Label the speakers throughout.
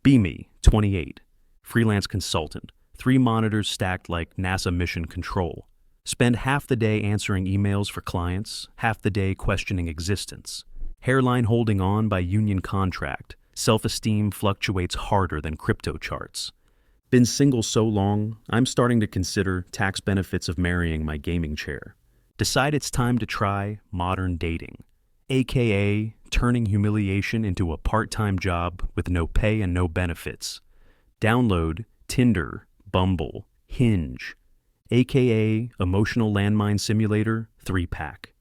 Speaker 1: Be me, 28, freelance consultant, 3 monitors stacked like NASA mission control. Spend half the day answering emails for clients, half the day questioning existence. Hairline holding on by union contract. Self-esteem fluctuates harder than crypto charts. Been single so long, I'm starting to consider tax benefits of marrying my gaming chair. Decide it's time to try modern dating, aka turning humiliation into a part-time job with no pay and no benefits. Download Tinder, Bumble, Hinge, aka Emotional Landmine Simulator 3-pack.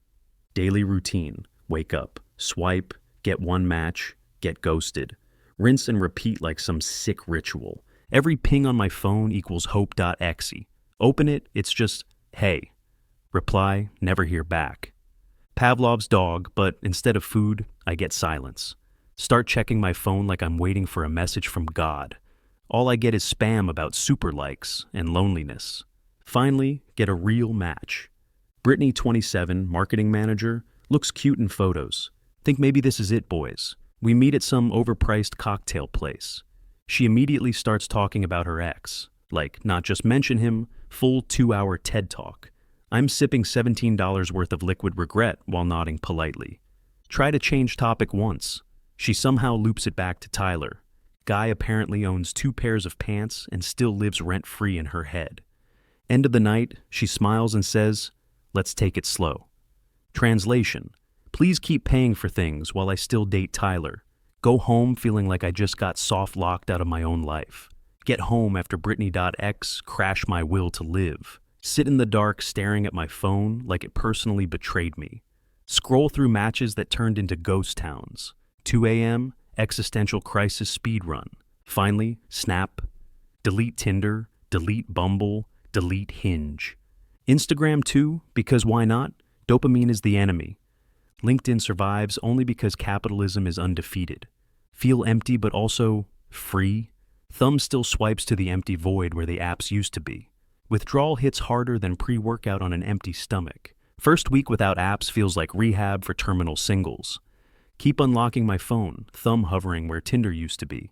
Speaker 1: Daily routine: wake up, swipe, get one match, get ghosted. Rinse and repeat like some sick ritual. Every ping on my phone equals hope.exe. Open it, it's just, hey. Reply, never hear back. Pavlov's dog, but instead of food, I get silence. Start checking my phone like I'm waiting for a message from God. All I get is spam about super likes and loneliness. Finally, get a real match. Brittany, 27, marketing manager, looks cute in photos. Think maybe this is it, boys. We meet at some overpriced cocktail place. She immediately starts talking about her ex. Like, not just mention him, full 2-hour TED Talk. I'm sipping $17 worth of liquid regret while nodding politely. Try to change topic once. She somehow loops it back to Tyler. Guy apparently owns 2 pairs of pants and still lives rent-free in her head. End of the night, she smiles and says, let's take it slow. Translation: please keep paying for things while I still date Tyler. Go home feeling like I just got soft-locked out of my own life. Get home after Britney.x crash my will to live. Sit in the dark staring at my phone like it personally betrayed me. Scroll through matches that turned into ghost towns. 2 a.m., existential crisis speedrun. Finally, snap. Delete Tinder, delete Bumble, delete Hinge. Instagram too, because why not? Dopamine is the enemy. LinkedIn survives only because capitalism is undefeated. Feel empty but also free? Thumb still swipes to the empty void where the apps used to be. Withdrawal hits harder than pre-workout on an empty stomach. First week without apps feels like rehab for terminal singles. Keep unlocking my phone, thumb hovering where Tinder used to be.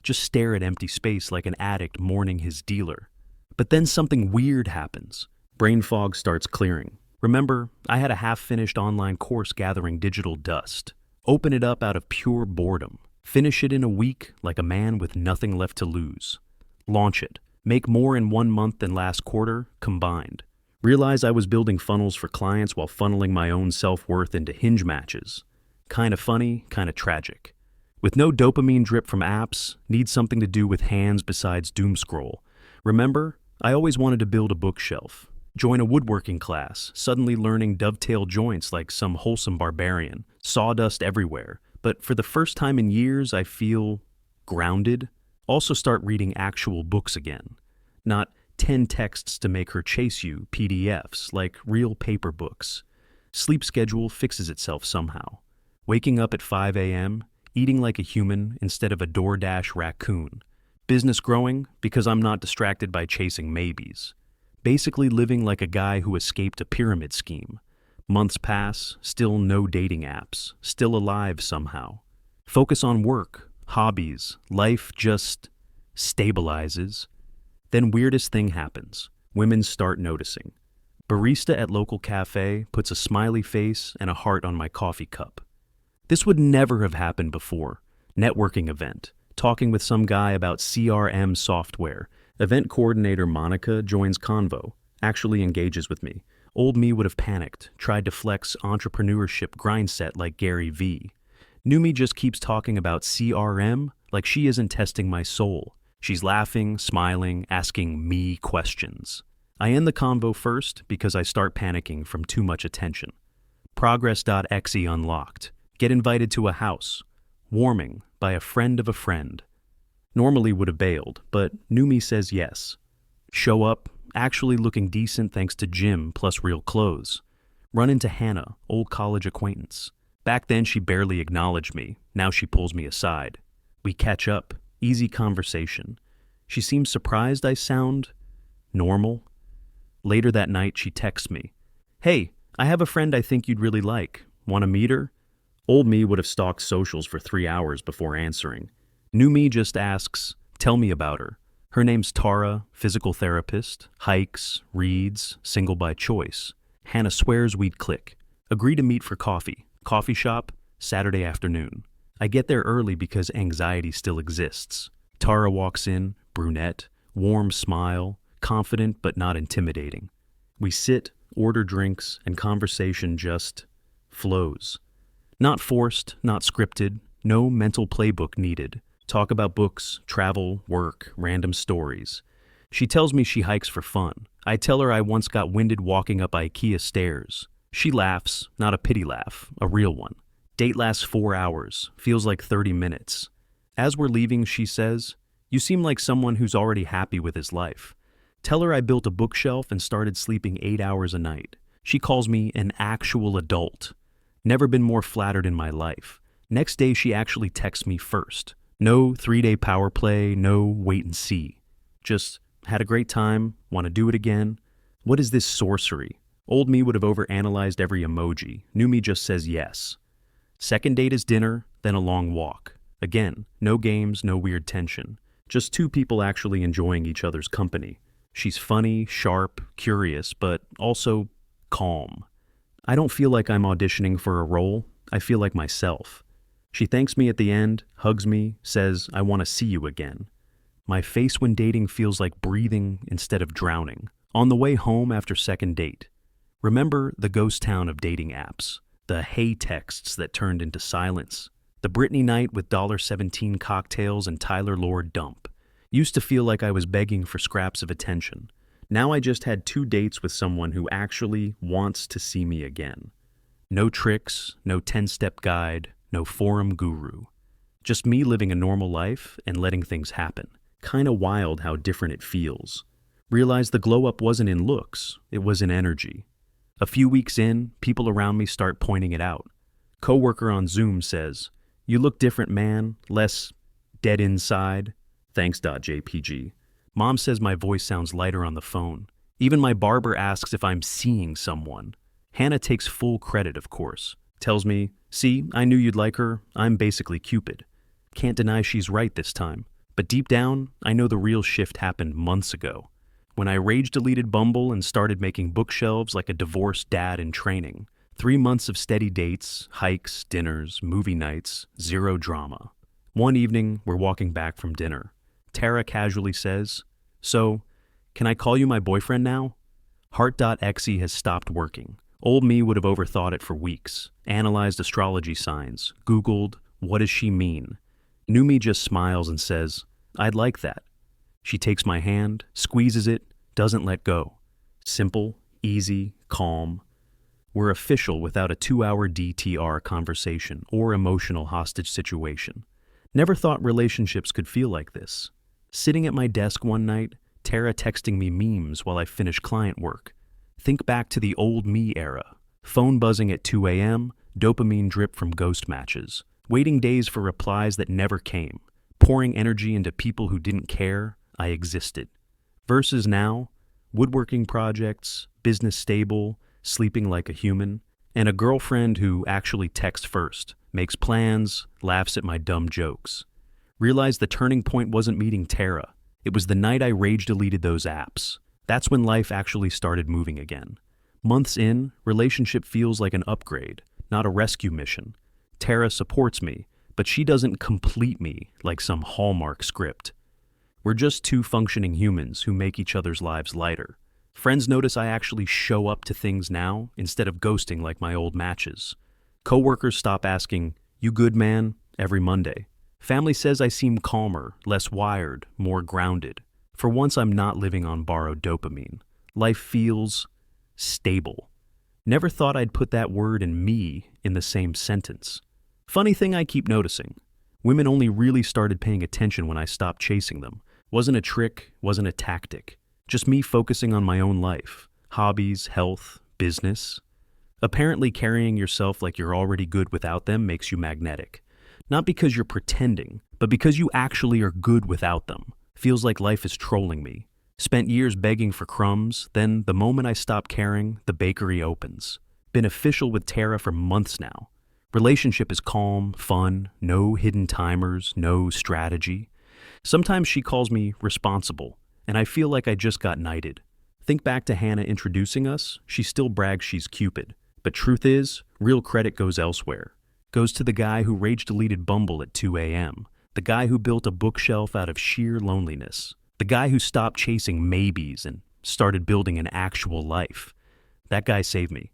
Speaker 1: Just stare at empty space like an addict mourning his dealer. But then something weird happens. Brain fog starts clearing. Remember, I had a half-finished online course gathering digital dust. Open it up out of pure boredom. Finish it in a week like a man with nothing left to lose. Launch it. Make more in 1 month than last quarter, combined. Realize I was building funnels for clients while funneling my own self-worth into Hinge matches. Kinda funny, kinda tragic. With no dopamine drip from apps, need something to do with hands besides doom scroll. Remember, I always wanted to build a bookshelf. Join a woodworking class, suddenly learning dovetail joints like some wholesome barbarian. Sawdust everywhere. But for the first time in years, I feel grounded. Also start reading actual books again. Not 10 texts to make her chase you PDFs, like real paper books. Sleep schedule fixes itself somehow. Waking up at 5 a.m., eating like a human instead of a DoorDash raccoon. Business growing because I'm not distracted by chasing maybes. Basically living like a guy who escaped a pyramid scheme. Months pass, still no dating apps, still alive somehow. Focus on work, hobbies, life just stabilizes. Then weirdest thing happens. Women start noticing. Barista at local cafe puts a smiley face and a heart on my coffee cup. This would never have happened before. Networking event. Talking with some guy about CRM software. Event coordinator Monica joins convo. Actually engages with me. Old me would have panicked. Tried to flex entrepreneurship grindset like Gary V. New me just keeps talking about CRM like she isn't testing my soul. She's laughing, smiling, asking me questions. I end the convo first because I start panicking from too much attention. Progress.exe unlocked. Get invited to a house. Warming by a friend of a friend. Normally would have bailed, but new me says yes. Show up, actually looking decent thanks to gym plus real clothes. Run into Hannah, old college acquaintance. Back then she barely acknowledged me, now she pulls me aside. We catch up, easy conversation. She seems surprised I sound normal. Later that night she texts me. Hey, I have a friend I think you'd really like. Want to meet her? Old me would have stalked socials for 3 hours before answering. New me just asks, tell me about her. Her name's Tara, physical therapist, hikes, reads, single by choice. Hannah swears we'd click. Agree to meet for coffee. Coffee shop, Saturday afternoon. I get there early because anxiety still exists. Tara walks in, brunette, warm smile, confident but not intimidating. We sit, order drinks, and conversation just flows. Not forced, not scripted, no mental playbook needed. Talk about books, travel, work, random stories. She tells me she hikes for fun. I tell her I once got winded walking up IKEA stairs. She laughs, not a pity laugh, a real one. Date lasts 4 hours, feels like 30 minutes. As we're leaving, she says, "You seem like someone who's already happy with his life." Tell her I built a bookshelf and started sleeping 8 hours a night. She calls me an actual adult. Never been more flattered in my life. Next day, she actually texts me first. No 3-day power play, no wait and see. Just had a great time, want to do it again. What is this sorcery? Old me would have overanalyzed every emoji. New me just says yes. Second date is dinner, then a long walk. Again, no games, no weird tension. Just two people actually enjoying each other's company. She's funny, sharp, curious, but also calm. I don't feel like I'm auditioning for a role. I feel like myself. She thanks me at the end, hugs me, says, "I want to see you again." My face when dating feels like breathing instead of drowning. On the way home after second date. Remember the ghost town of dating apps, the hey texts that turned into silence, the Britney night with $17 cocktails and Tyler Lord dump. Used to feel like I was begging for scraps of attention. Now I just had 2 dates with someone who actually wants to see me again. No tricks, no 10-step guide, no forum guru. Just me living a normal life and letting things happen. Kinda wild how different it feels. Realized the glow up wasn't in looks, it was in energy. A few weeks in, people around me start pointing it out. Coworker on Zoom says, "You look different, man, less dead inside." Thanks.jpg. Mom says my voice sounds lighter on the phone. Even my barber asks if I'm seeing someone. Hannah takes full credit, of course. Tells me, "See, I knew you'd like her. I'm basically Cupid." Can't deny she's right this time. But deep down, I know the real shift happened months ago. When I rage-deleted Bumble and started making bookshelves like a divorced dad in training. 3 months of steady dates, hikes, dinners, movie nights, zero drama. One evening, we're walking back from dinner. Tara casually says, "So, can I call you my boyfriend now?" Heart.exe has stopped working. Old me would have overthought it for weeks, analyzed astrology signs, Googled, what does she mean? New me just smiles and says, "I'd like that." She takes my hand, squeezes it, doesn't let go. Simple, easy, calm. We're official without a 2-hour DTR conversation or emotional hostage situation. Never thought relationships could feel like this. Sitting at my desk one night, Tara texting me memes while I finish client work. Think back to the old me era. Phone buzzing at 2 a.m., dopamine drip from ghost matches. Waiting days for replies that never came. Pouring energy into people who didn't care I existed. Versus now, woodworking projects, business stable, sleeping like a human, and a girlfriend who actually texts first, makes plans, laughs at my dumb jokes. Realized the turning point wasn't meeting Tara. It was the night I rage-deleted those apps. That's when life actually started moving again. Months in, relationship feels like an upgrade, not a rescue mission. Tara supports me, but she doesn't complete me like some Hallmark script. We're just two functioning humans who make each other's lives lighter. Friends notice I actually show up to things now instead of ghosting like my old matches. Coworkers stop asking, "You good, man?" every Monday. Family says I seem calmer, less wired, more grounded. For once, I'm not living on borrowed dopamine. Life feels stable. Never thought I'd put that word and me in the same sentence. Funny thing I keep noticing. Women only really started paying attention when I stopped chasing them. Wasn't a trick, wasn't a tactic. Just me focusing on my own life. Hobbies, health, business. Apparently carrying yourself like you're already good without them makes you magnetic. Not because you're pretending, but because you actually are good without them. Feels like life is trolling me. Spent years begging for crumbs, then the moment I stop caring, the bakery opens. Been official with Tara for months now. Relationship is calm, fun, no hidden timers, no strategy. Sometimes she calls me responsible, and I feel like I just got knighted. Think back to Hannah introducing us, she still brags she's Cupid. But truth is, real credit goes elsewhere. Goes to the guy who rage-deleted Bumble at 2 a.m., the guy who built a bookshelf out of sheer loneliness, the guy who stopped chasing maybes and started building an actual life. That guy saved me.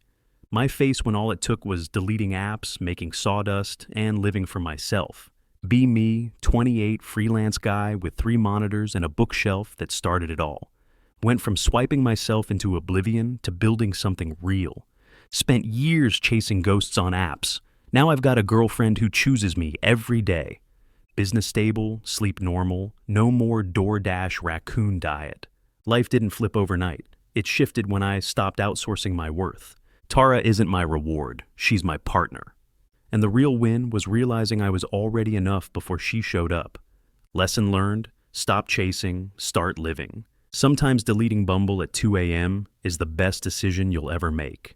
Speaker 1: My face when all it took was deleting apps, making sawdust, and living for myself. Be me, 28, freelance guy with 3 monitors and a bookshelf that started it all. Went from swiping myself into oblivion to building something real. Spent years chasing ghosts on apps. Now I've got a girlfriend who chooses me every day. Business stable, sleep normal, no more DoorDash raccoon diet. Life didn't flip overnight. It shifted when I stopped outsourcing my worth. Tara isn't my reward, she's my partner. And the real win was realizing I was already enough before she showed up. Lesson learned, stop chasing, start living. Sometimes deleting Bumble at 2 a.m. is the best decision you'll ever make.